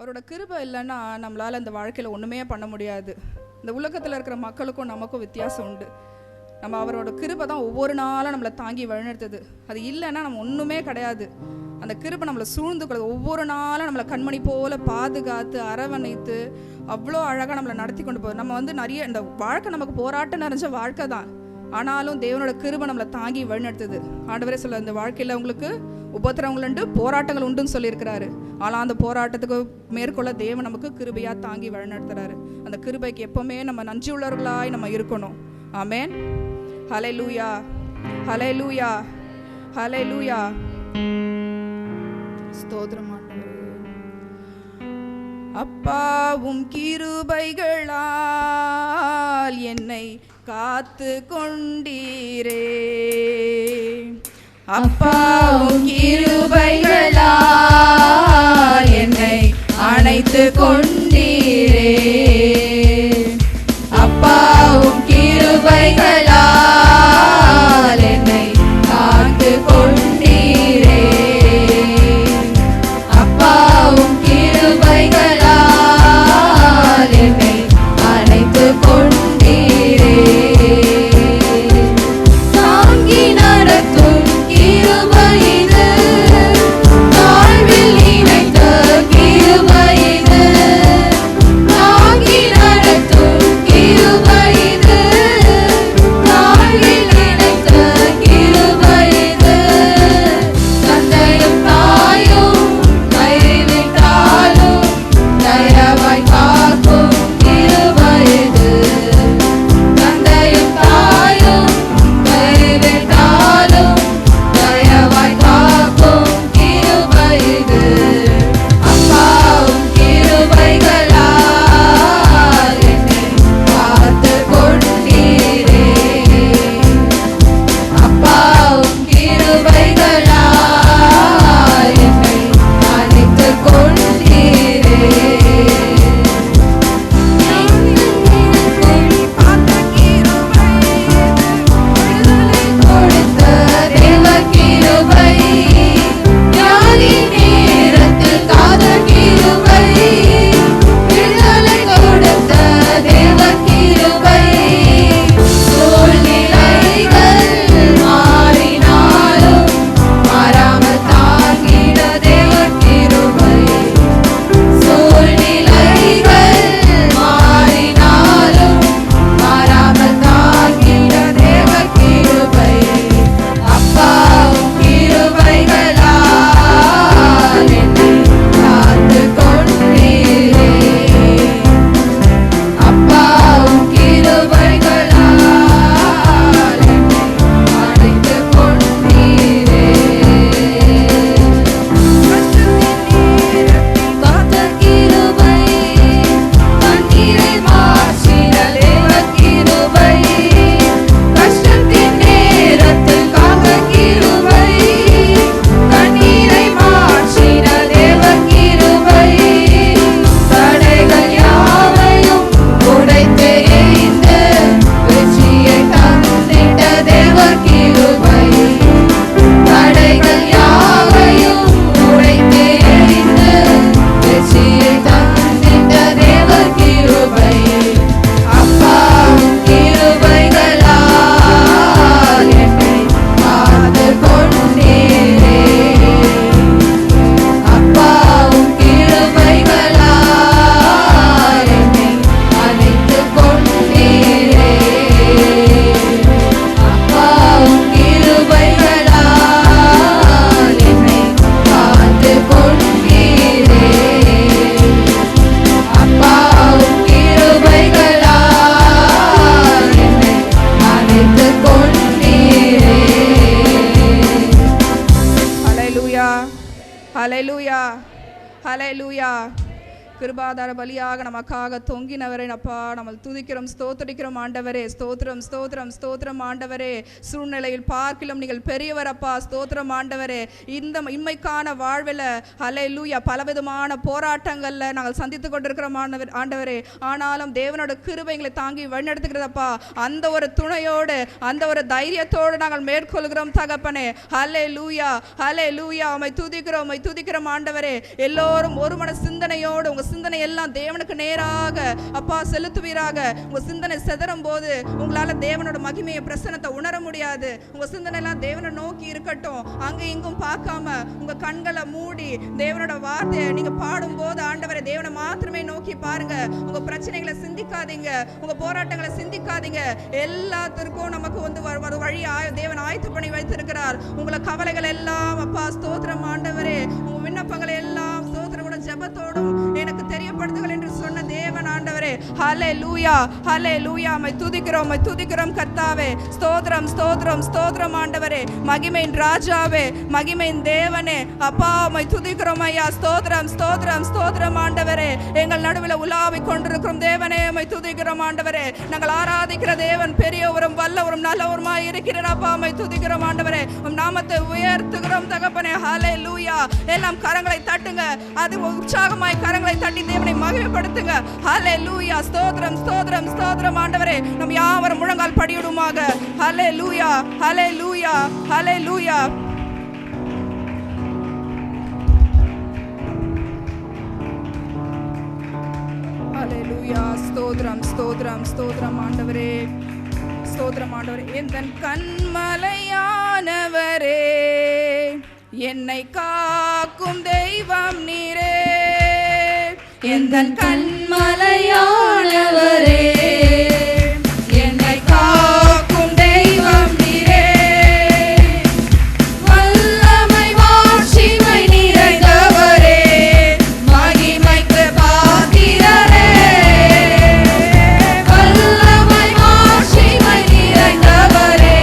அவரோட கிருபை இல்லைன்னா நம்மளால் இந்த வாழ்க்கையில் ஒன்றுமே பண்ண முடியாது. இந்த உலகத்தில் இருக்கிற மக்களுக்கும் நமக்கும் வித்தியாசம் உண்டு. நம்ம அவரோட கிருபை தான் ஒவ்வொரு நாளும் நம்மளை தாங்கி வழிநடத்துது. அது இல்லைன்னா நம்ம ஒன்றுமே கிடையாது. அந்த கிருபை நம்மளை சூழ்ந்துக்கிறது, ஒவ்வொரு நாளும் நம்மளை கண்மணி போல் பாதுகாத்து அரவணைத்து அவ்வளோ அழகாக நம்மளை நடத்தி கொண்டு போகுது. நம்ம நிறைய இந்த வாழ்க்கை நமக்கு போராட்டம் நிறைஞ்ச வாழ்க்கை தான். ஆனாலும் தேவனோட கிருபை நம்மளை தாங்கி வழிநடத்துது. ஆண்டவரே சொல்ல, இந்த வாழ்க்கையில் உங்களுக்கு உபத்திரவங்கள் உண்டு, போராட்டங்கள் உண்டுன்னு சொல்லியிருக்கிறாரு. ஆனால் அந்த போராட்டத்துக்கு மேற்கொள்ள தேவன் நமக்கு கிருபையாக தாங்கி வழிநடத்துறாரு. அந்த கிருபைக்கு எப்பவுமே நம்ம நன்றி உள்ளவர்களாய் நம்ம இருக்கணும். ஆமென். ஹல்லேலூயா, ஹல்லேலூயா, ஹல்லேலூயா. ஸ்தோத்திரம் ஆண்டவரே. அப்பாவும் கிருபைகளால் என்னை காத்து கொண்டீரே, அப்பாவும் கிருபைகளால் என்னை அணைத்து கொண்டீரே, அப்பாவும் கிருபைகளால் என்னை காத்து கொண்டீரே, அப்பாவும் கிருபைகளால் என்னை அணைத்து கொண்டீரே, தாங்கி நடத்தும் கிருபை இது, வாழ்வில் இணைத்த கிருபை இது, தாங்கி நடத்தும் கிருபை இது, வாழ்வில் இணைத்த கிருபை இது, தந்தையும் தாயும் கைவிட்டாலும் தயவாய் காக்கும் கிருபை இது, தந்தையும் தாயும் கைவிட்டாலும் தயவாய் காக்கும் கிருபை இது, அப்பாவும் கிருபைகளால் என்னை காத்து கொண்டீரே, அப்பாவும் கிருபைகளால் என்னை அணைத்து கொண்டீரே, கொடுத்த தேவ கிருபை, ஞானி நேரத்தில் காத கிருபை, விடுதலை கொடுத்த தேவ கிருபை, சூழ்நிலைகள் மாறினாலும் மாறாமல் தாங்கிட தேவ கிருபை, சூழ்நிலைகள் மாறினாலும் மாறாமல் தாங்கிட தேவ கிருபை, அப்பாவும் கிருபைகளால் என்னை காத்து கொண்டீரே, அப்பாவும் கிருபைகளால் என்னை அணைத்து கொண்டீரே, காத்த கிருபை, கண்ணீரை மாற்றின தேவ கிருபை, கஷ்டத்தின் நேரத்தில் காத்த கிருபை, கண்ணீரை மாற்றின தேவ கிருபை, தடைகள் யாவையும் உடைத்து எறிந்து வெற்றியை தந்திட்ட தேவ கிருபை, தடைகள் யாவையும் உடைத்து எறிந்து வெற்றியை தந்திட்ட தேவ கிருபை, அப்பாவும் கிருபைகளால் என்னை காத்து கொண்டீரே, அப்பாவும் கிருபைகளால் என்னை அணைத்து கொண்டீரே, அப்பாவும் கிருபைகளால் என்னை காத்து கொண்டீரே, அப்பாவும் கிருபைகளால் என்னை அணைத்து கொண்டீரே. ஹல்லேலூயா, ஹல்லேலூயா, ஹல்லேலூயா. கிருபாதார பலியாக நமக்காக தொங்கினவரே அப்பா நம்ம துதிக்கிறோம், ஸ்தோத்திரிக்கிறோம் ஆண்டவரே. ஸ்தோத்திரம் ஸ்தோத்திரம் ஸ்தோத்திரம் ஆண்டவரே. சூழ்நிலையில் பார்க்கிலும் நீங்கள் பெரியவர் அப்பா. ஸ்தோத்திரம் ஆண்டவரே. இந்த இன்மைக்கான வாழ்வில் ஹல்லேலூயா பலவிதமான போராட்டங்கள்ல நாங்கள் சந்தித்து கொண்டிருக்கிறோம் ஆண்டவரே. ஆனாலும் தேவனோட கிருபை எங்களை தாங்கி வழிநடத்துகிறதப்பா. அந்த ஒரு துணையோடு அந்த ஒரு தைரியத்தோடு நாங்கள் மேற்கொள்கிறோம் தகப்பனே. ஹல்லேலூயா ஹல்லேலூயா. உம்மை துதிக்கிறோம், உம்மை துதிக்கிறோம் ஆண்டவரே. எல்லோரும் ஒரு மன சிந்தனையோடு உங்க சிந்தனை எல்லாம் தேவனுக்கு நேராக அப்பா செலுத்துவீராக. உங்க சிந்தனை செதறும் போது உங்களால தேவனோட மகிமையை பிரசன்னத்தை உணர முடியாது. உங்க சிந்தனை எல்லாம் தேவனை நோக்கி இருக்கட்டும். அங்க இங்கும் பார்க்காம உங்க கண்களை மூடி தேவனோட வார்த்தையை நீங்க பாடும் போது ஆண்டவரை தேவனை மாத்திரமே நோக்கி பாருங்க. உங்க பிரச்சனைகளை சிந்திக்காதீங்க, உங்க போராட்டங்களை சிந்திக்காதீங்க. எல்லாத்திற்கும் நமக்கு வந்து ஒரு வழி தேவன் ஆயத்து பண்ணி வைத்திருக்கிறார். உங்களை கவலைகள் எல்லாம் அப்பா ஸ்தோத்திரம் ஆண்டவரே. உங்க விண்ணப்பங்களை எல்லாம் ஸ்தோத்திரமோட ஜெபத்தோடும் எனக்கு தெரியப்படுத்துங்கள் என்று சொன்ன தேவன் ஆண்டவரே. ஹல்லேலூயா ஹல்லேலூயா. உம்மை துதிக்கிறோம், உம்மை துதிக்கிறோம் கர்த்தாவே. ஸ்தோத்திரம் ஸ்தோத்திரம் ஸ்தோத்திரம் ஆண்டவரே. மகிமையின் ராஜாவே, மகிமையின் தேவனே அப்பா உம்மை துதிக்கிறோம் ஐயா. ஸ்தோத்திரம் ஸ்தோத்திரம் ஸ்தோத்திரம் ஆண்டவரே. எங்கள் நடுவில் உலாவிக் கொண்டிருக்கிறோம் தேவனே, உம்மை துதிக்கிறோம் ஆண்டவரே. நாங்கள் ஆராதிக்கிற தேவன் பெரியவரும் வல்லவரும் நல்லவருமாய் இருக்கிறார் அப்பா. உம்மை துதிக்கிறோம் ஆண்டவரே. உம் நாமத்தை உயர்த்துகிறோம் தகப்பனே. ஹல்லேலூயா. எல்லாம் கரங்களை தட்டுங்க, அது உற்சாகமாய் கரங்களை தட்டி தேவனை மகிமைப்படுத்துங்க. ஹல்லேலூயா. ஸ்தோத்திரம் ஸ்தோத்திரம் ஸ்தோத்திரம் ஆண்டவரே. நம் யாவரும் முழங்கால் படியிடுமாக. ஹல்லேலூயா ஹல்லேலூயா ஹல்லேலூயா. ஹல்லேலூயா. ஸ்தோத்திரம் ஸ்தோத்திரம் ஸ்தோத்திரம் ஆண்டவரே. ஸ்தோத்திரம் ஆண்டவரே. எந்தன் கண்மலையானவரே, என்னை காக்கும் தெய்வம் நீரே. எந்தன் கண்மலையானவரே, என்னை காக்கும் தெய்வம் நீரே. வல்லமை மாட்சிமை நிறைந்தவரே, மகிமைக்கு பாத்திரரே. வல்லமை மாட்சிமை நிறைந்தவரே,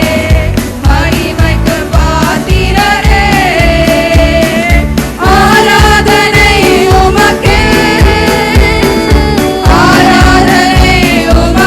மகிமைக்கு பாத்திரரே. ஆராதனை உமக்கே, ஆராதனை உமக்கே.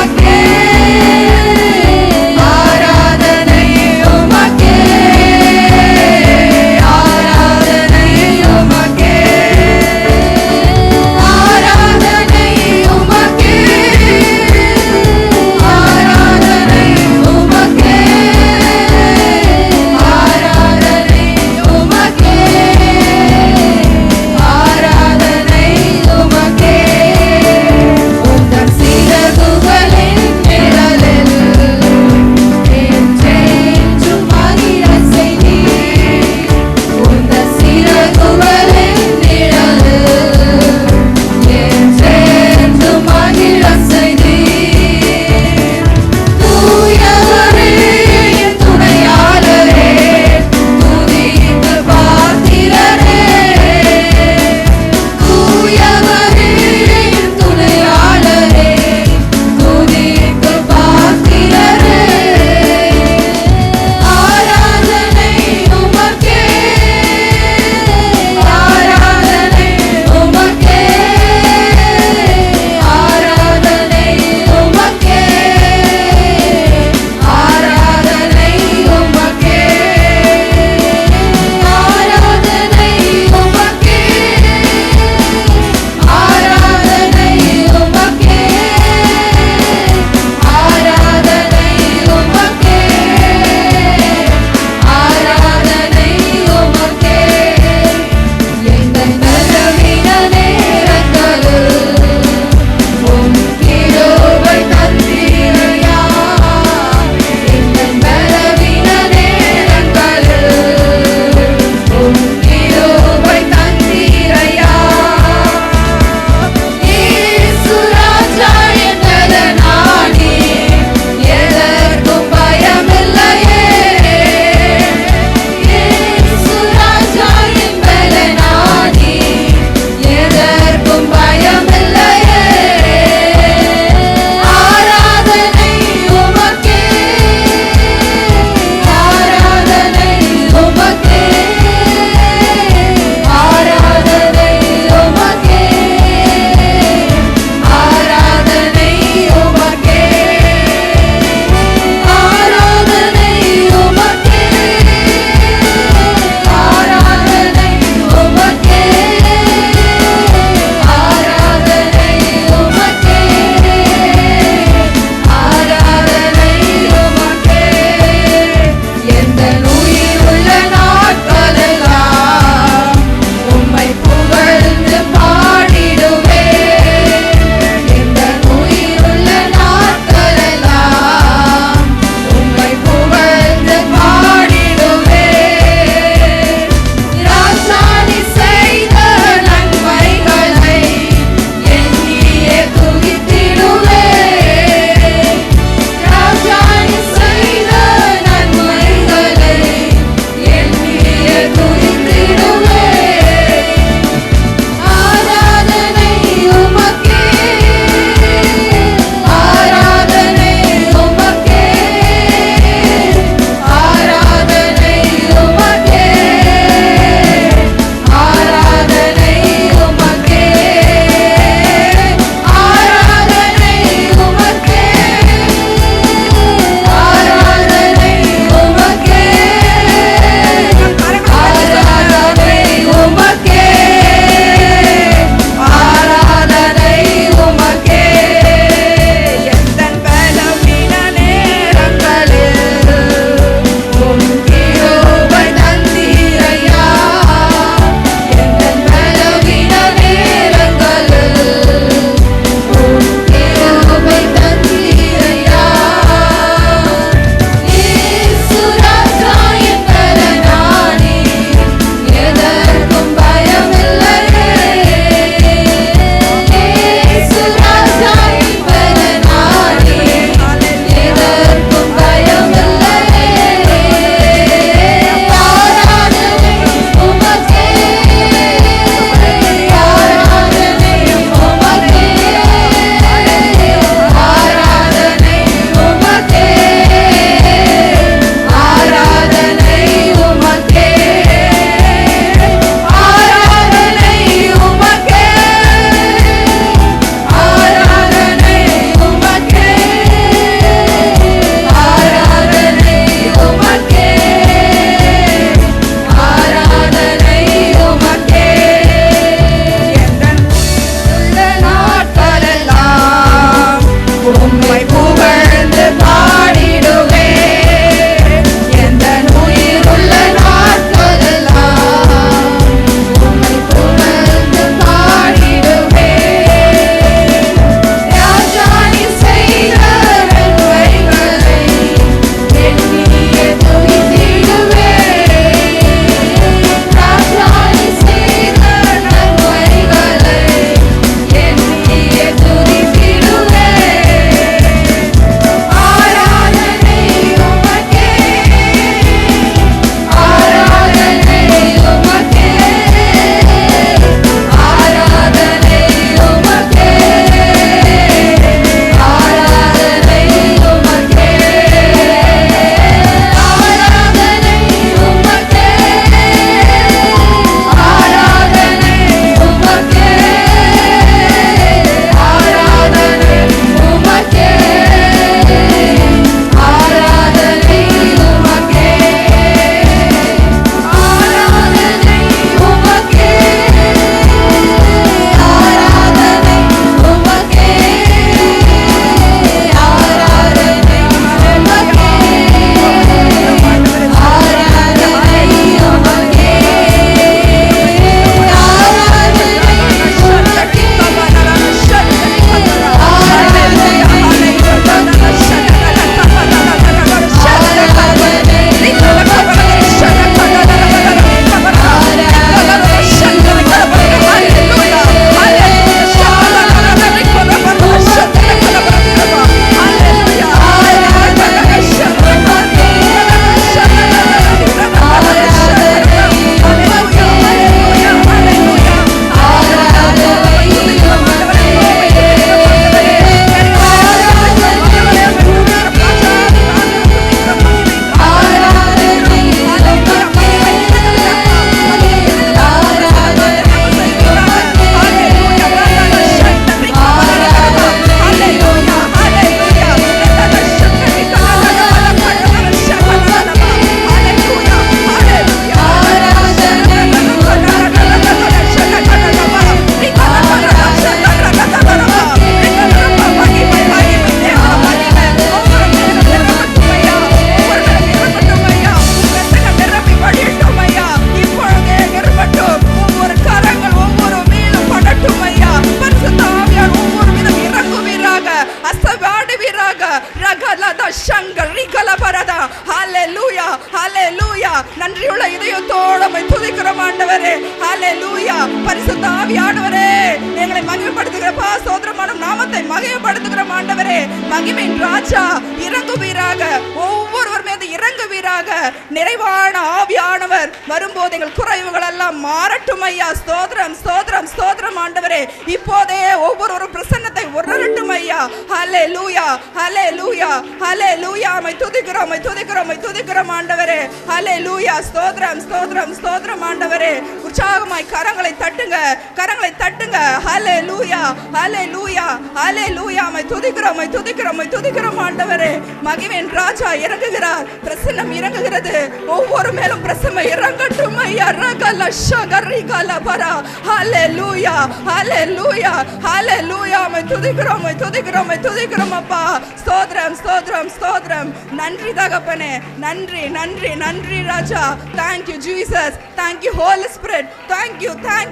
மகிமைப்படுத்துகிறப்பா ஸ்தோத்திரமான நாமத்தை மகிமைப்படுத்துகிற ஆண்டவரே, மகிமையின் ராஜா இறங்குவீராக, ஒவ்வொருவர் மீது இறங்குவீராக. நிறைவான ஆவியானவர் வரும்போது எங்கள் குறைவுகள் எல்லாம் மாறட்டும் ஐயா. ஸ்தோத்திரம் ஸ்தோத்திரம் ஸ்தோத்திரம் ஆண்டவரே. இப்போதே ஒவ்வொரு பிரசன்னத்தை உணரட்டும் ஐயா. ஹல்லேலூயா ஹல்லேலூயா ஹல்லேலூயா. மை துதிக்கிறோம் மை துதிக்கிறோம் மை துதிக்கிறோம் ஆண்டவரே. ஹல்லேலூயா. ஸ்தோத்திரம் ஸ்தோத்திரம் ஸ்தோத்திரம் ஆண்டவரே. உற்சாகமாய் கரங்களை தட்டுங்க, கரங்களை தட்டுங்க. ஹல்லேலூயா ஹல்லேலூயா ஹல்லேலூயா. மை துதிக்கிறோம் மை துதிக்கிறோம் மை துதிக்கிறோம் ஆண்டவரே. மகிமையின் ராஜா இறங்குகிறார், பிரசன்னம் இறங்குகிறது. ஒவ்வொரு மேலும் பிரசன்னம் இறங்கட்டும் ஐயா. ரகல ஷகரிகல பரா. ஹல்லேலூயா ஹல்லேலூயா ஹல்லேலூயா. மை துதிக்கிறோம் மை துதிக்கிறோம் மை துதிக்கிறோம் அப்பா. ஸ்தோத்திரம் ஸ்தோத்திரம் ஸ்தோத்திரம். நன்றி தகப்பனே, நன்றி நன்றி நன்றி ராஜா. Thank you Jesus, thank you Holy Spirit, thank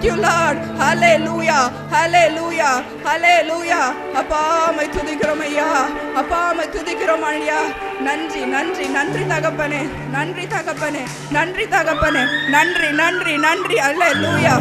you Lord. Hallelujah hallelujah hallelujah. அப்பா மை துதிக்கிறோம் ஐயா, அப்பா மை துதிக்கிறோம் ஐயா. நன்றி நன்றி நன்றி தகப்பனே, நன்றி தகப்பனே, நன்றி தகப்பனே, நன்றி நன்றி நன்றி. ஹல்லேலூயா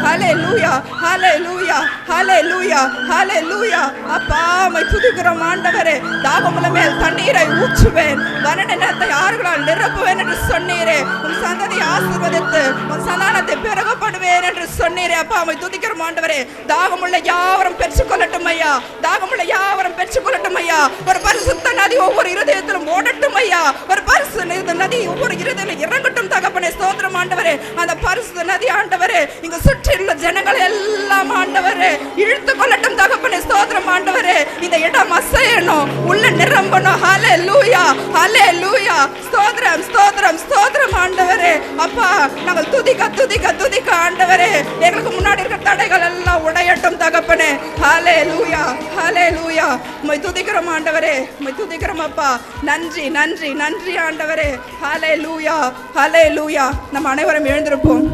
ஹல்லேலூயா ஹல்லேலூயா ஹல்லேலூயா ஹல்லேலூயா. அப்பா மை துதிக்கிறோம் ஆண்டவரே. தாகமுள்ள மேல் தண்ணீரை ஊற்றுவேன், வனநிலத்தை ஆறுகளால் நிரப்புவேன் என்று சொன்னீரே. உன் சந்ததியை ஆசீர்வதித்து உன் சந்தானத்தை பெருகப்படுவேன் என்று சொன்னீரே. அப்பா மை துதிக்கிறோம் ஆண்டவரே. தாகமுள்ள யாவரும் பெற்றுக்கொள்ளட்டும் ஐயா, தாகமுள்ள யாவரும் பெற்றுக்கொள்ளட்டும் ஐயா. ஒரு பரிசுத்த நதி ஒவ்வொரு இருதயத்திலும் ஓடட்டும் ஐயா. ஒரு பரிசுத்த நதி ஒவ்வொரு இருதயத்திலும் இறங்கட்டும் தகப்பனே. ஸ்தோத்திரம் ஆண்டவரே. அந்த பரிசுத்த நதி ஆண்டவரே இங்கு சுற்றியுள்ள ஜனங்கள் எல்லாம் ஆண்டவரே இழுத்து கொள்ளட்டும் தகப்பனே. ஸ்தோத்திரம் ஆண்டவரே. இந்த இடம் அசையணும், உள்ள நிரம்பணும். ஹல்லேலூயா ஹல்லேலூயா. ஸ்தோத்திரம் ஸ்தோத்திரம் ஸ்தோத்திரம் ஆண்டவரே. அப்பா நாங்கள் துதிக்க துதிக்க துதிக்க ஆண்டவரே எங்களுக்கு முன்னாடி இருக்கிற தடைகள் எல்லாம் உடையட்டும் தகப்பனே. ஹல்லேலூயா ஹல்லேலூயா. உம்மை துதிக்கிறோம் ஆண்டவரே, உம்மை துதிக்கிறோம் அப்பா. நன்றி நன்றி நன்றி ஆண்டவரே. ஹல்லேலூயா ஹல்லேலூயா. நம்ம அனைவரும் எழுந்திருப்போம்,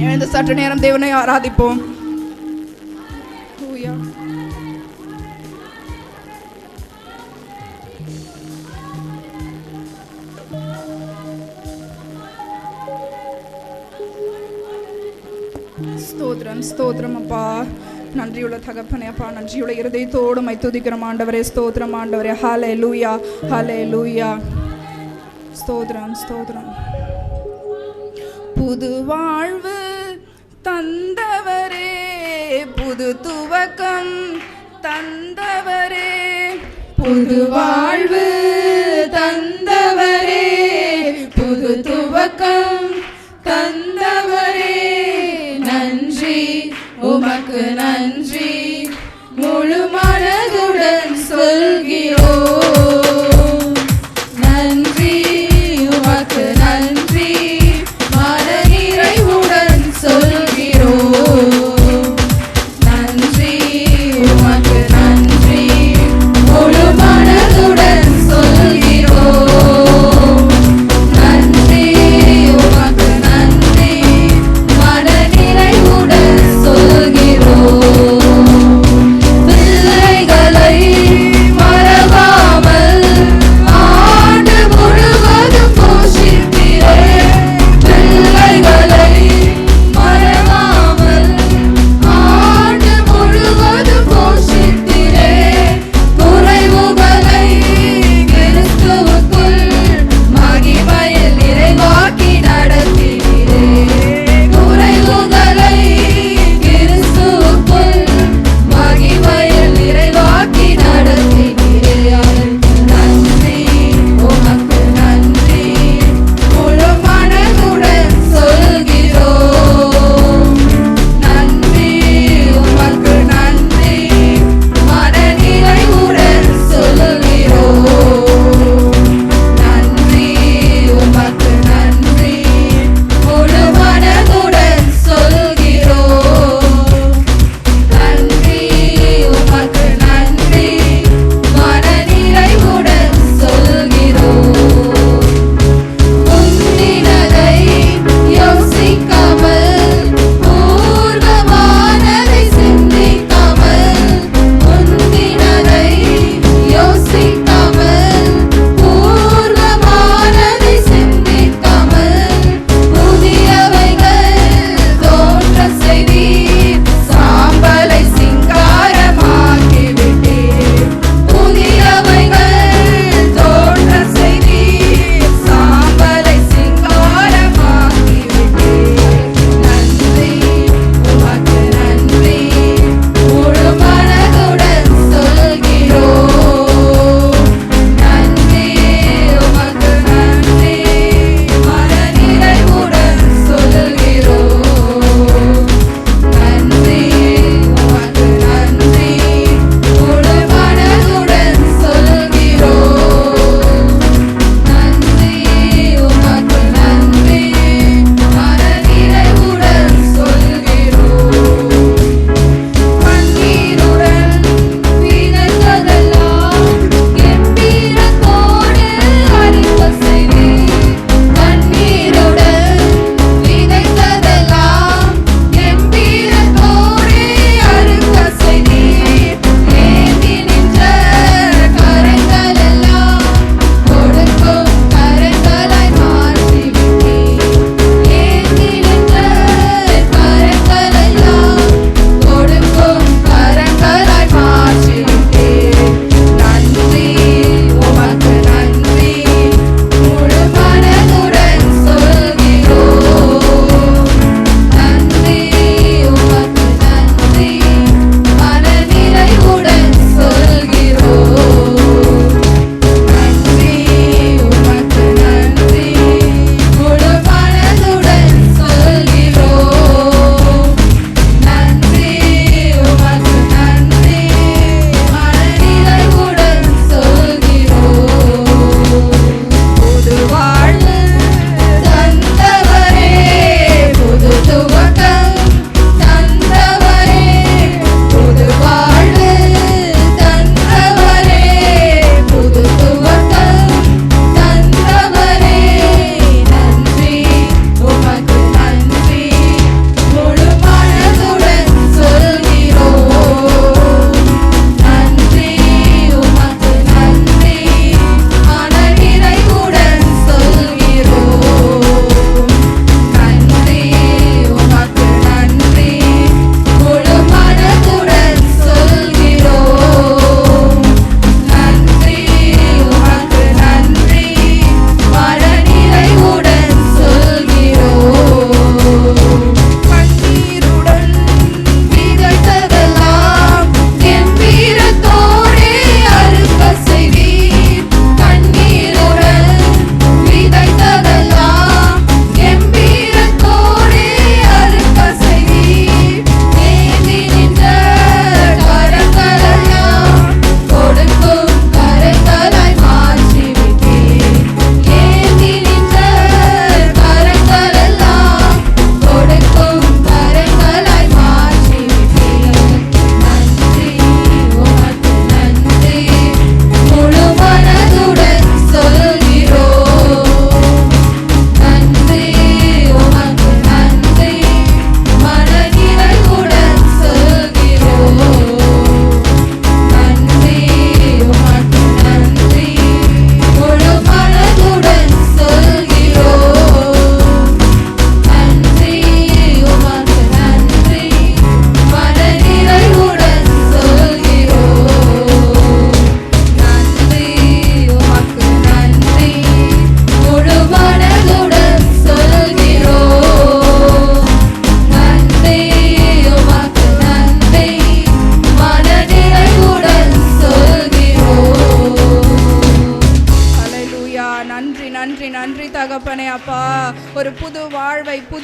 எழுந்து சற்று நேரம் தேவனை ஆராதிப்போம். ஸ்தோத்திரம் ஸ்தோத்திரம் அப்பா. நன்றியுள்ள தகப்பனே அப்பா, நன்றியுள்ள இருதயத்தோடு மை துதிக்கிறோம் ஆண்டவரே. ஸ்தோத்திரம் ஆண்டவரே. Hallelujah hallelujah. ஸ்தோத்திரம் ஸ்தோத்திரம். புது வாழ்வு தந்தவரே, புது துவக்கம் தந்தவரே, புது வாழ்வு தந்தவரே, புது துவக்கம் தந்தவரே. நன்றி உமக்கு நன்றி, முழு மனதுடன் சொல்கிறோம். நன்றி உமக்கு நன்றி, மன நிறைவுடன் சொல்கிறோம். நன்றி உமக்கு நன்றி, முழு மனதுடன் சொல்கிறோம். நன்றி உமக்கு நன்றி, மன நிறைவுடன் சொல்கிறோம்.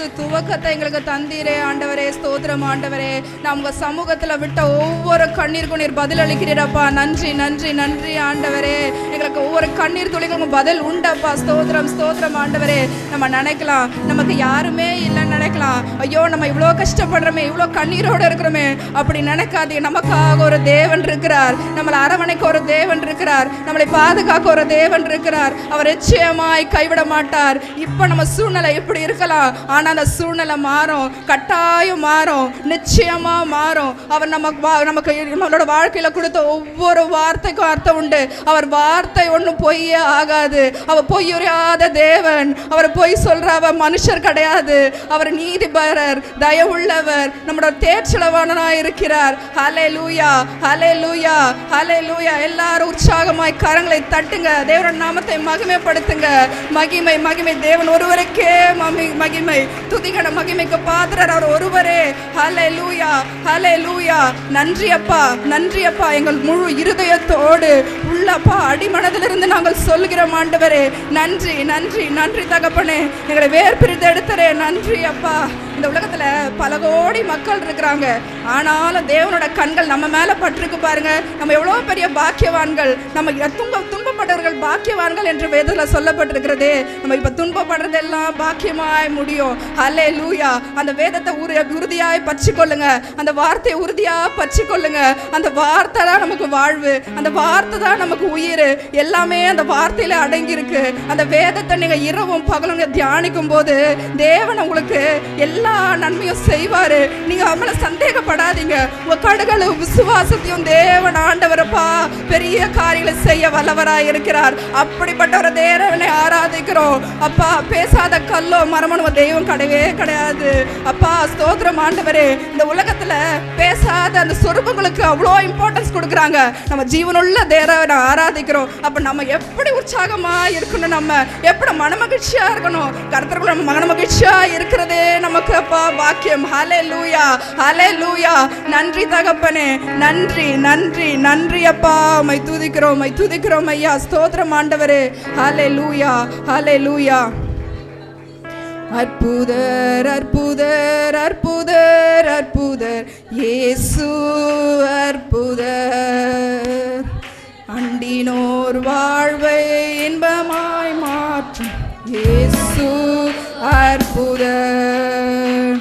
புது துவக்கத்தை எங்களுக்கு தந்தீரே ஆண்டவரே. ஸ்தோத்திரம் ஆண்டவரே. நான் உங்க சமூகத்துல விட்ட ஒவ்வொரு கண்ணீருக்கும் நீர் பதில் அளிக்கிறீரப்பா. நன்றி நன்றி நன்றி ஆண்டவரே. எங்களுக்கு ஒவ்வொரு கண்ணீர் துளிகளுக்கும் பதில் உண்டப்பா. ஸ்தோத்திரம் ஸ்தோத்திரம் ஆண்டவரே. நம்ம நினைக்கலாம் நமக்கு யாருமே இல்லைன்னு நினைக்கலாம். ஐயோ நம்ம இவ்வளோ கஷ்டப்படுறோமே, இவ்வளோ கண்ணீரோடு இருக்கிறோமே, அப்படி நினைக்காதீங்க. நமக்காக ஒரு தேவன் இருக்கிறார். நம்மளை அரவணைக்க ஒரு தேவன் இருக்கிறார். நம்மளை பாதுகாக்க ஒரு தேவன் இருக்கிறார். அவர் நிச்சயமாய் கைவிட மாட்டார். இப்போ நம்ம சூழ்நிலை எப்படி இருக்கலாம், ஆனால் அந்த சூழ்நிலை மாறும், கட்டாயம் மாறும், நிச்சயமா மாறும். அவர் நமக்கு நம்மளோட வாழ்க்கையில கொடுத்த ஒவ்வொரு வார்த்தைக்கும் அர்த்தம் உண்டு. அவர் வார்த்தை ஒன்றும் பொய்யே ஆகாது. அவர் பொய்யுரையாத தேவன். அவர் பொய் சொல்றவர் மனுஷர் கிடையாது. அவர் நீதிபரர், தயவுள்ளவர், நம்மளோட தேர்ச்சலவானாய் இருக்கிறார். ஹல்லேலூயா ஹல்லேலூயா ஹல்லேலூயா. எல்லாரும் உற்சாகமாய் கரங்களை தட்டுங்க. தேவனோட நாமத்தை மகிமைப்படுத்துங்க. மகிமை மகிமை தேவன் ஒருவருக்கே மகிமை. துதிகட மகிமைக்கு பாத்திரர் அவர் ஒருவரே. ஹல்லேலூயா ஹல்லேலூயா. நன்றி அப்பா, நன்றி அப்பா. எங்கள் முழு இருதயத்தோடு உள்ளப்பா அடிமனதிலிருந்து நாங்கள் சொல்கிறோம் ஆண்டவரே. நன்றி நன்றி நன்றி தகப்பனே. எங்களை வேர் பிரித்து எடுத்தரே. நன்றி அப்பா. இந்த உலகத்துல பல கோடி மக்கள் இருக்கிறாங்க, ஆனாலும் தேவனோட கண்கள் நம்ம மேல பட்டிருக்கு பாருங்க. நம்ம எவ்வளவு பெரிய பாக்கியவான்கள். நம்ம துன்பப்பட்டவர்கள் பாக்கியவான்கள் என்று வேதத்துல சொல்லப்பட்டிருக்கிறதே. நம்ம இப்ப துன்பப்படுறதெல்லாம் பாக்கியமாய் முடியும். ஹல்லேலூயா. அந்த வேதத்தை உறுதியாய் பற்றிக்கொள்ளுங்க. அந்த வார்த்தையை உறுதியா பற்றிக்கொள்ளுங்க. அந்த வார்த்தை தான் நமக்கு வாழ்வு. அந்த வார்த்தை தான் நமக்கு உயிர். எல்லாமே அந்த வார்த்தையில அடங்கி இருக்கு. அந்த வேதத்தை நீங்க இரவும் பகலும் தியானிக்கும் போது தேவன் உங்களுக்கு எல்லா நன்மையும் செய்வாரு. நீங்க அவங்கள சந்தேகப்படாதீங்க. உங்க கடுகளும் விசுவாசத்தையும் தேவன் ஆண்டவரப்பா பெரிய காரியங்களை செய்ய வல்லவராய் இருக்கிறார். அப்படிப்பட்ட ஒரு தேவனை ஆராதிக்கிறோம் அப்பா. பேசாத கல்லோ மரமனும் தெய்வம் கிடையவே கிடையாது அப்பா. ஸ்தோத்திரம் ஆண்டவரே. இந்த உலகத்துல பேசாத அந்த சொருபங்களுக்கு அவ்வளோ இம்பார்ட்டன்ஸ் கொடுக்குறாங்க. நம்ம ஜீவனுள்ள தேவனை ஆராதிக்கிறோம். அப்ப நம்ம எப்படி உற்சாகமா இருக்கணும், நம்ம எப்படி மனமகிழ்ச்சியா இருக்கணும். கர்த்தருக்குள்ள நம்ம மனமகிழ்ச்சியா இருக்கிறதே நமக்கு அப்பா வாக்கியம். ஹல்லேலூயா ஹல்லேலூயா. நன்றி தகப்பனே. நன்றி நன்றி நன்றி அப்பா. மை துதிக்கிறோம் மை துதிக்கிறோம் ஐயா. ஸ்தோத்திரம் ஆண்டவரே. ஹல்லேலூயா ஹல்லேலூயா. அற்புதர் அற்புதர் அற்புதர் அற்புதர் இயேசு அற்புதர். அண்டினோர் வாழ்வை இன்பமாய் மாற்றும் இயேசு அற்புதர்.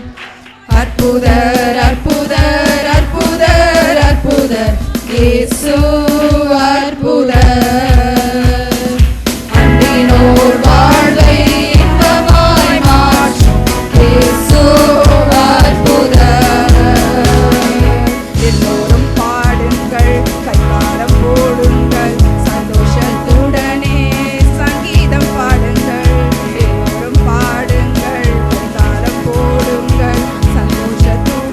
அற்புதர் அற்புதர் அற்புதர் அற்புதர் இயேசு அற்புதர். அண்டினோர் வாழ்வை இன்பமாய் மாற்றும் இயேசு அற்புதர். எல்லோரும் பாடுங்கள், கைத்தாளம் போடுங்கள், சந்தோஷத்துடனே சங்கீதம் பாடுங்கள். எல்லோரும் பாடுங்கள், கைத்தாளம் போடுங்கள், சந்தோஷத்துடன்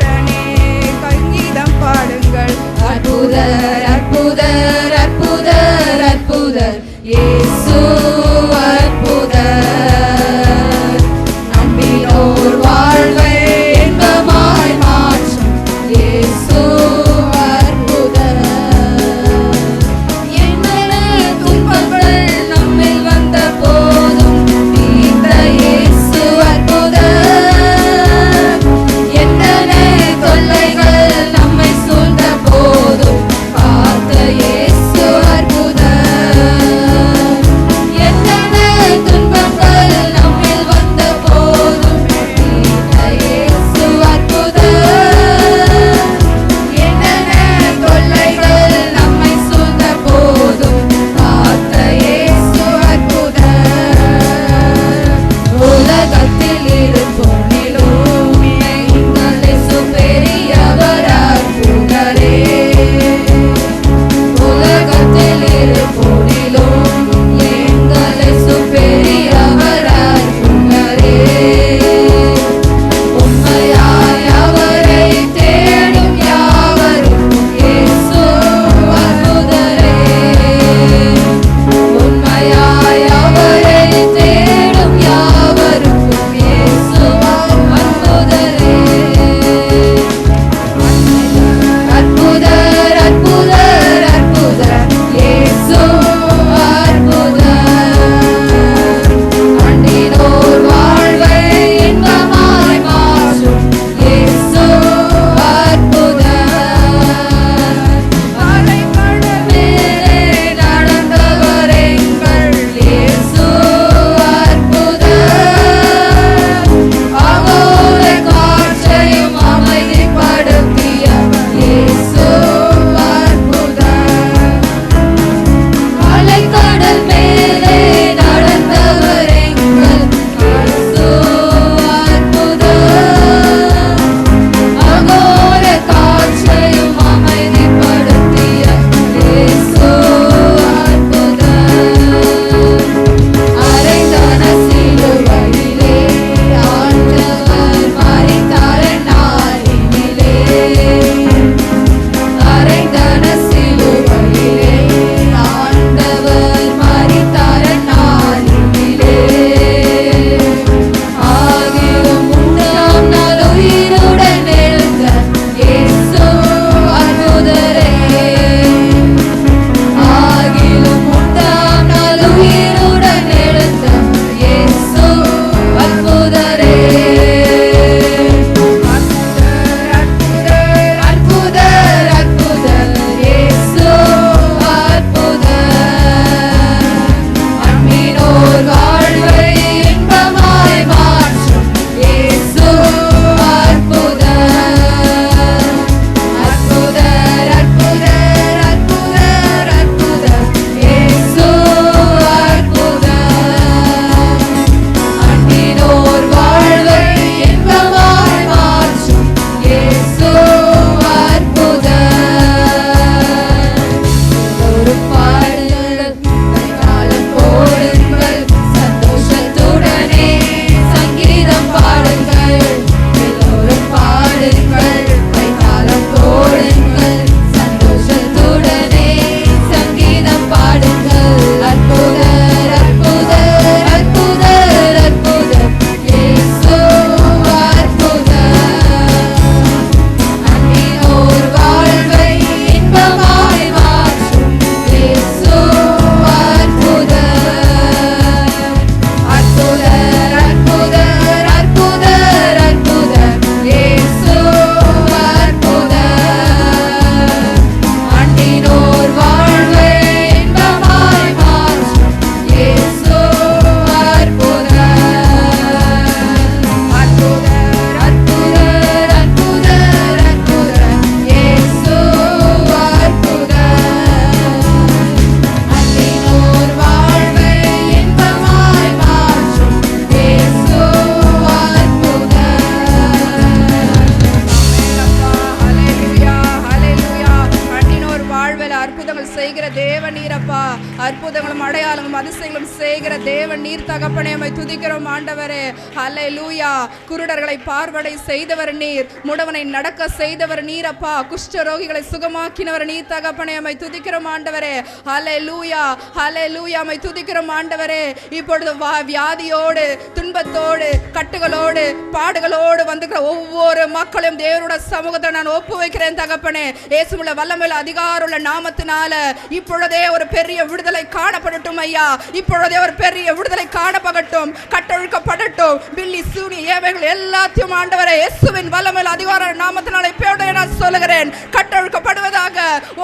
செய்கிற தேவன் நீரப்பா. அற்புதங்களும் அடையாளங்களும் அதிசயங்களும் செய்கிற தேவன் நீர் தகப்பனே. உம்மை துதிக்கிறோம் ஆண்டவரே. ஹல்லேலூயா. குருடர்களை பார்வடை செய்தவர் நீர், முடவனை நடக்க செய்தவர் நீரப்பா, குஷ்டரோகிகளை சுகமாக்கினவர் நீர் தகப்பனே. உம்மை துதிக்கிறோம் ஆண்டவரே. ஹல்லேலூயா ஹல்லேலூயா. உம்மை துதிக்கிறோம் ஆண்டவரே. இப்பொழுது வியாதியோடு துன்பத்தோடு கட்டுகளோடு பாடுகளோடு வந்துக்கிற ஒவ்வொரு மக்களையும் தேவனுடைய சமூகத்தை நான் ஒப்பு வைக்கிறேன் தகப்பனே. இயேசுவுள்ள வல்லமையுள்ள அதிகாரமுள்ள நாமத்தினால இப்பொழுதே ஒரு பெரிய விடுதலை காணப்படட்டும் ஐயா. இப்பொழுதே ஒரு பெரிய விடுதலை காணப்படட்டும், கட்டொழுக்கப்படட்டும். பில்லி சூனி ஏவைகள் எல்லாத்தையும் ஆண்டவரே இயேசுவின் வல்லமையுள்ள அதிகார நாமத்தினால இப்பொழுதே நான் சொல்லுகிறேன், கட்டொழுக்கப்படுவதாக,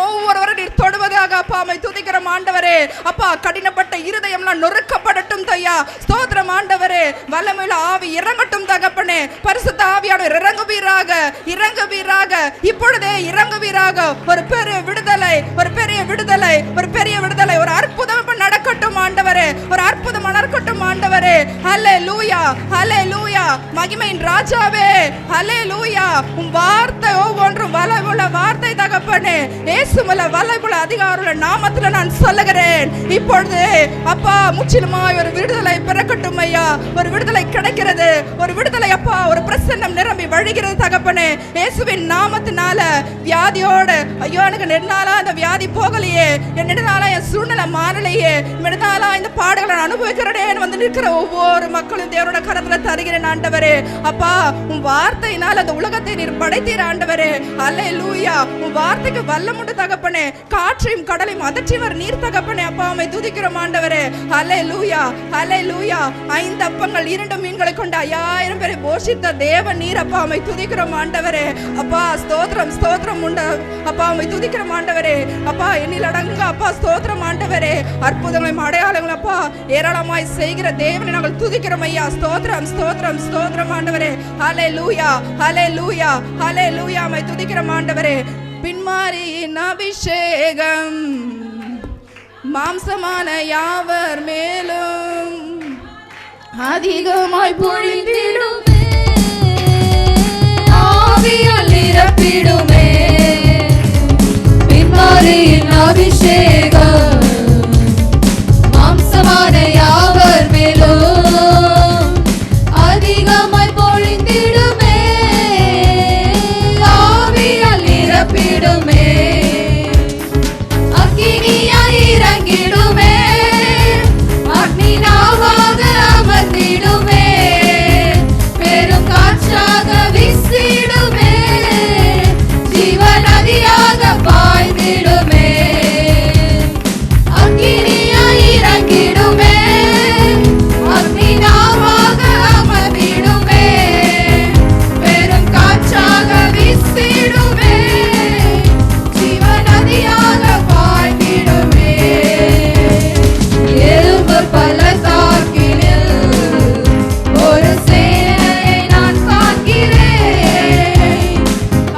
ஒவ்வொருவரும் நீர் தொடுவதாக அப்பா. உம்மை துதிக்கிறோம் ஆண்டவரே. அப்பா, கடினப்பட்ட இருதயம்லாம் நொறுக்கப்படட்டும் ஐயா. ஸ்தோத்திரம் ஆண்டவரே. வல்லமையுள்ள ஆவி இறங்கட்டும் தகப்பனே. பரிசுத்த ஆவியானவர் இறங்குவீராக, இறங்குவீராக, இப்பொழுதே இறங்குவீராக. ஒரு பெரிய விடுதலை, ஒரு பெரிய விடுதலை, ஒரு பெரிய விடுதலை, ஒரு அற்புதம் நடக்கட்டும் ஆண்டவரே. ஒரு அற்புதம் நடக்கட்டும் ஆண்டவரே. ஹல்லேலூயா ஹல்லேலூயா. மகிமையின் ராஜாவே ஹல்லேலூயா. உம் வார்த்தை ஒவ்வொன்றும் வல்லமையுள்ள வார்த்தை தகப்பனே. இயேசுவுள்ள வல்லமையுள்ள அதிகாரமுள்ள நாமத்தில் நான் சொல்லுகிறேன். இப்பொழுது அப்பா முற்றிலுமாய் ஒரு விடுதலை பிறக்கட்டும் ஐயா. ஒரு விடுதலை கிடைக்கிறது, ஒரு விடுதலை அப்பா, ஒரு பிரசன்னம் நிரம்பி வழிகிறது தகப்பனே. இயேசுவின் நாமத்தினால வியாதியோடு, ஐயோ எனக்கு நெடுநாளா அந்த வியாதி போகலையே, என் நெடுநாளா என் சூழ்நிலை மாறலையே, நெடுநாளா இந்த பாடுகளை நான் அனுபவிக்கிறேன் வந்து நிற்கிற ஒவ்வொரு மக்களும் தேவனோட கரத்துல தருகிறேன் ஆண்டவரே. அப்பா, உன் வார்த்தையினால் அந்த உலகத்தை நீர் படைத்தீர் ஆண்டவரே. அல்லேலூயா. உன் வார்த்தைக்கு வல்லம் உண்டு தகப்பனே. காற்றையும் கடலையும் அதற்றிவர் நீர் தகப்பனே. அப்பா, உம்மை துதிக்கிறோம் ஆண்டவரே. அல்லேலூயா அல்லேலூயா. 5 அப்பங்கள் 2 மீன்களை கொண்டு 5000 பேரை போஷித்த தேவன் நீர் அப்பா. உம்மை துதிக்கிறோம் ஆண்டவரே. அப்பா, ஸ்தோத்திரம் ஸ்தோத்திரம் உண்டு அப்பா. உம்மை துதிக்கிறோம் ஆண்டவரே. அப்பா, எண்ணில் அடங்க அப்பா. ஸ்தோத்திரம் ஆண்டவரே. அற்புதங்களையும் அடையாளங்களும் அப்பா ஏராளமாய் செய்கிற தேவனை நாங்கள் துதிக்கிறோம் ஐயா. ஸ்தோத்திரம் ஸ்தோத்திரம் ஸ்தோத்திரம் ஆண்டவரே. ஹல்லேலூயா ஹல்லேலூயா ஹல்லேலூயா. உம்மை துதிக்கிறோம் ஆண்டவரே. பின்மாரியின் அபிஷேகம் மாம்சமான யாவர் மேலும் அதிகமாய் பொழிந்திடுமே, ஆவியால் நிரப்பிடுமே. பின்மாரியின் அபிஷேகம் மாம்சமான யாவர் மேலும் அதிகமாய் பொழிந்திடுமே, ஆவியால் நிரப்பிடுமே. அக்கினியாய் இறங்கிடுமே, அக்னி நாவாக அமர்ந்திடுமே, பெரும் காற்றாக வீசிடுமே, ஜீவ நதியாக பாய்ந்திடுமே. அக்கினியாய் இறங்கிடுமே, அக்னி நாவாக அமர்ந்திடுமே, பெரும் காற்றாக வீசிடுமே, ஜீவ நதியாக பாய்ந்திடுமே. எறும்பு பள்ளத்தாக்கினில் ஒரு சேனையை நான் காண்கிறேன்,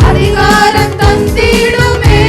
அதிகாரம் தந்திடுமே,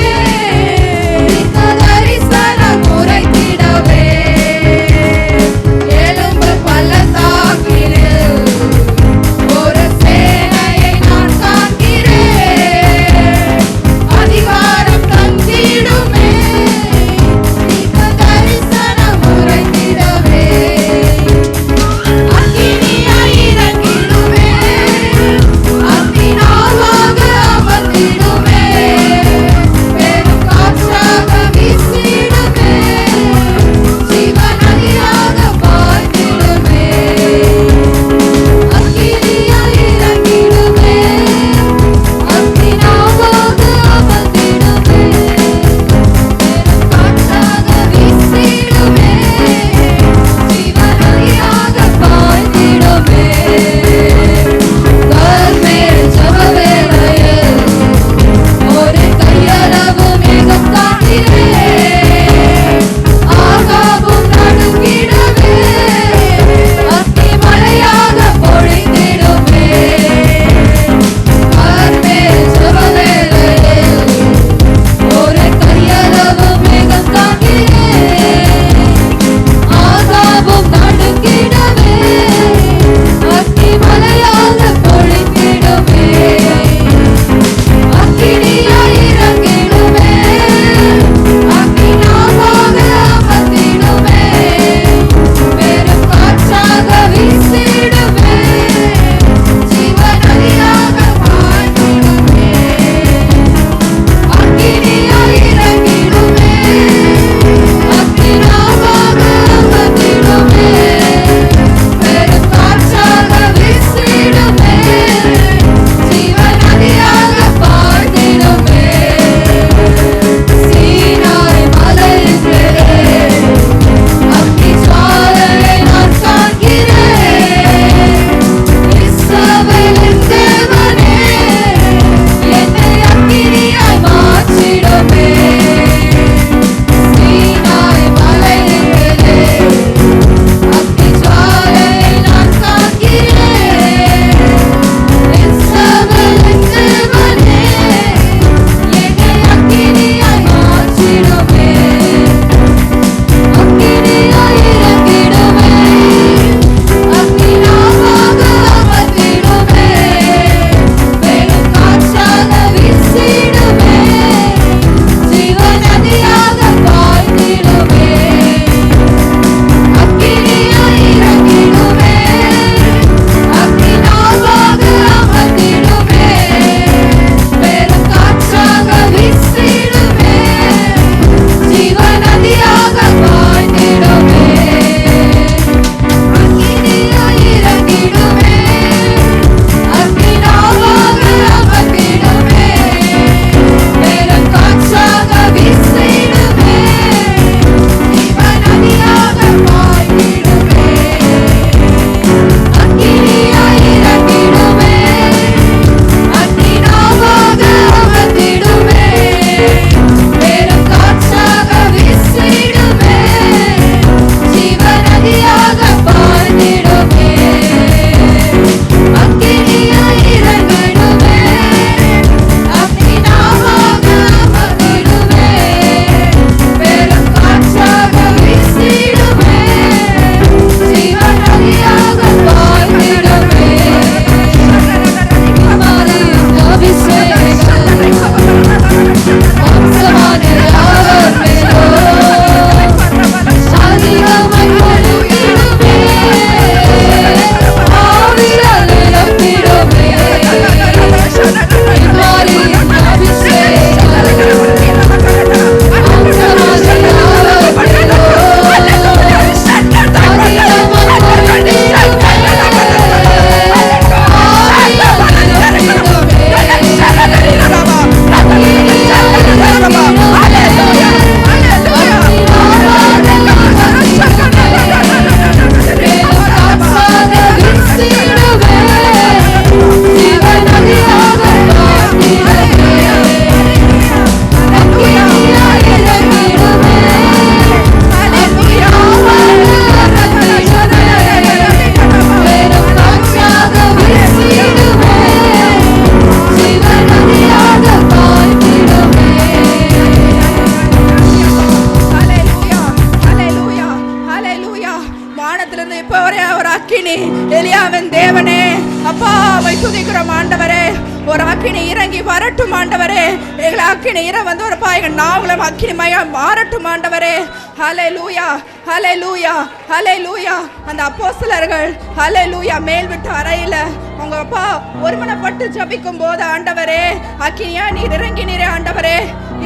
அக்கினி இறங்கி வரட்டும் ஆண்டவரே. எங்களை அக்கினி வந்து வரப்பா எங்கள் நாவலும் அக்கினிமயா மாறட்டும் ஆண்டவரே. ஹல்லேலூயா ஹல்லேலூயா ஹல்லேலூயா. அந்த அப்போஸ்தலர்கள் ஹல்லேலூயா மேல் விட்டு அறையில அவங்க அப்பா ஒருமனப்பட்டு ஜபிக்கும் போது ஆண்டவரே அக்கினியா நீர் இறங்கினீரே ஆண்டவரே.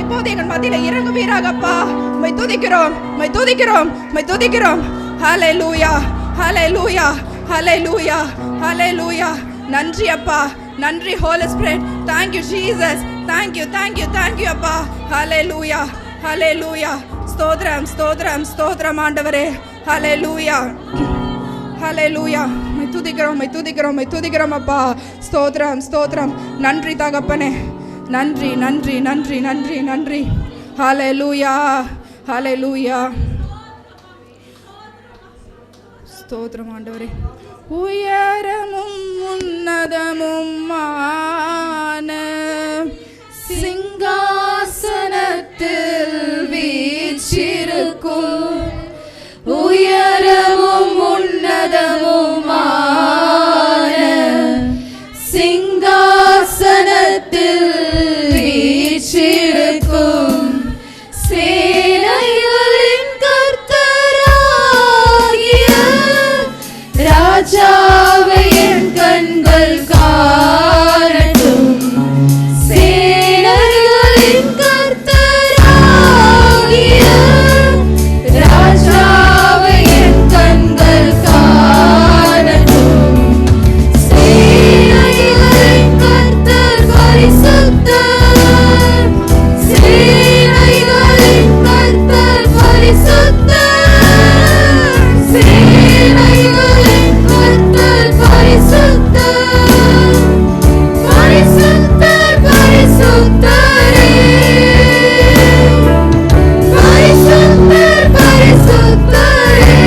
இப்போது எங்கள் மத்தியில இறங்குவீராகப்பா. உம்மை துதிக்கிறோம் உம்மை துதிக்கிறோம் உம்மை துதிக்கிறோம். ஹல்லேலூயா ஹல்லேலூயா ஹல்லேலூயா ஹல்லேலூயா. நன்றி அப்பா நன்றி holy spirit. thank you Jesus. thank you அப்பா. Hallelujah hallelujah. ஸ்தோத்திரம் ஸ்தோத்திரம் ஸ்தோத்திரம் ஆண்டவரே. Hallelujah hallelujah. மை துதிக்கிறோம் மை துதிக்கிறோம் மை துதிக்கிறோம் அப்பா. ஸ்தோத்திரம் ஸ்தோத்திரம். நன்றி தகப்பனே. நன்றி நன்றி நன்றி நன்றி நன்றி. ஹல்லேலூயா ஹல்லேலூயா. ஸ்தோத்திரம் ஆண்டவரே. உயரமும் உன்னதமுமான சிங்காசனத்தில் வீற்றிருக்கும் உயரமும் உன்னதமுமான சிங்காசனத்தில் வீற்றிருக்கும் சேனைகளின் கர்த்தராகிய ராஜாவை என் கண்கள் காணட்டும். சேனைகளின் கர்த்தராகிய ராஜாவை என் கண்கள் காணட்டும். சேனைகளின் கர்த்தர் பரிசுத்தர். சேனைகளின் கர்த்தர் பரிசுத்தர். சேனைகளின் கர்த்தர் பரிசுத்தர். பரிசுத்தர் பரிசுத்தரே. பரிசுத்தர் பரிசுத்தரே.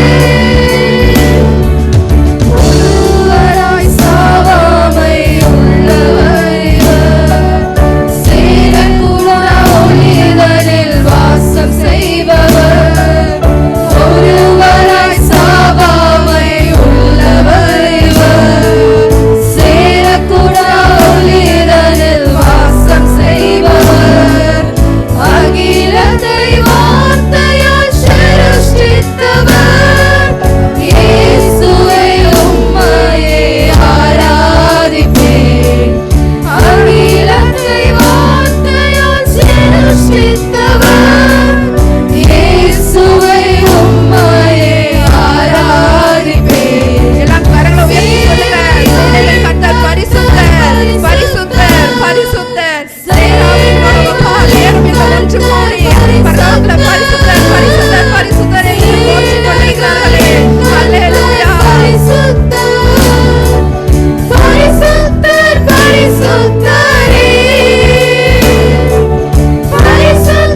ஒருவராய் சாவாமை உள்ளவர் இவர். சேரக்கூடா ஒளிதனில் வாசம் செய்பவர். ஒருவராய் சாவாமை உள்ளவர் இவர். சேரக்கூடா ஒளிதனில் வாசம் செய்பவர். அகிலத்தை வார்த்தையால் சிருஷ்டித்தவர். இயேசுவை உம்மையே ஆராதிப்பேன். அகிலத்தை வார்த்தையால் சிருஷ்டித்தவர். இயேசுவை உம்மையே ஆராதிப்பேன். எல்லாம் கரங்களை உயர்த்தி சொல்லுங்க. சேனைகளின் கர்த்தர் பரிசுத்தர் பரிசுத்தர் பரிசுத்தர். சேராவின் நேரமில்லை ஒன்று கூடி பரலோகத்திலே பரிசுத்தர் பரிசுத்தர் பரிசுத்தர் என்று போற்றிக் கொண்டிருக்கிறார்களே. ஹல்லேலூயா. பரிசுத்தர் பரிசுத்தர் பரிசுத்தரே. பரிசுத்தர்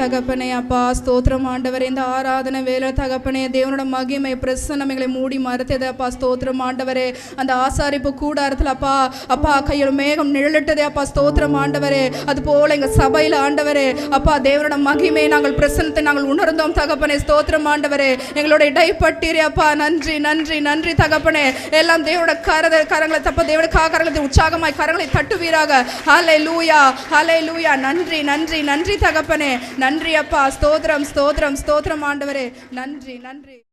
தகப்பனே. அப்பா ஸ்தோத்திரம் ஆண்டவரே. இந்த ஆராதனை வேலை தகப்பனே, தேவனோட மகிமை பிரசன்னம் எங்களை மூடி மறுத்தது அப்பா. ஸ்தோத்திரம் ஆண்டவரே. அந்த ஆசாரிப்பு கூடாரத்தில் அப்பா அப்பா கையில் மேகம் நிழலிட்டதே அப்பா. ஸ்தோத்திரம் ஆண்டவரே. அது போல எங்கள் சபையில் ஆண்டவரே அப்பா தேவனோட மகிமை நாங்கள் பிரசன்னத்தை நாங்கள் உணர்ந்தோம் தகப்பனே. ஸ்தோத்திரம் ஆண்டவரே. எங்களோட இடைப்பட்டீரே அப்பா. நன்றி நன்றி நன்றி தகப்பனே. எல்லாம் தேவனோட கரங்களை தப்ப தேவனோட கரங்களை உற்சாகமாய் கரங்களை தட்டுவீராக. ஹல்லேலூயா ஹல்லேலூயா. நன்றி நன்றி நன்றி தகப்பனே. நன்றி அப்பா. ஸ்தோத்திரம் ஸ்தோத்திரம் ஸ்தோத்திரம் ஆண்டவரே. நன்றி நன்றி.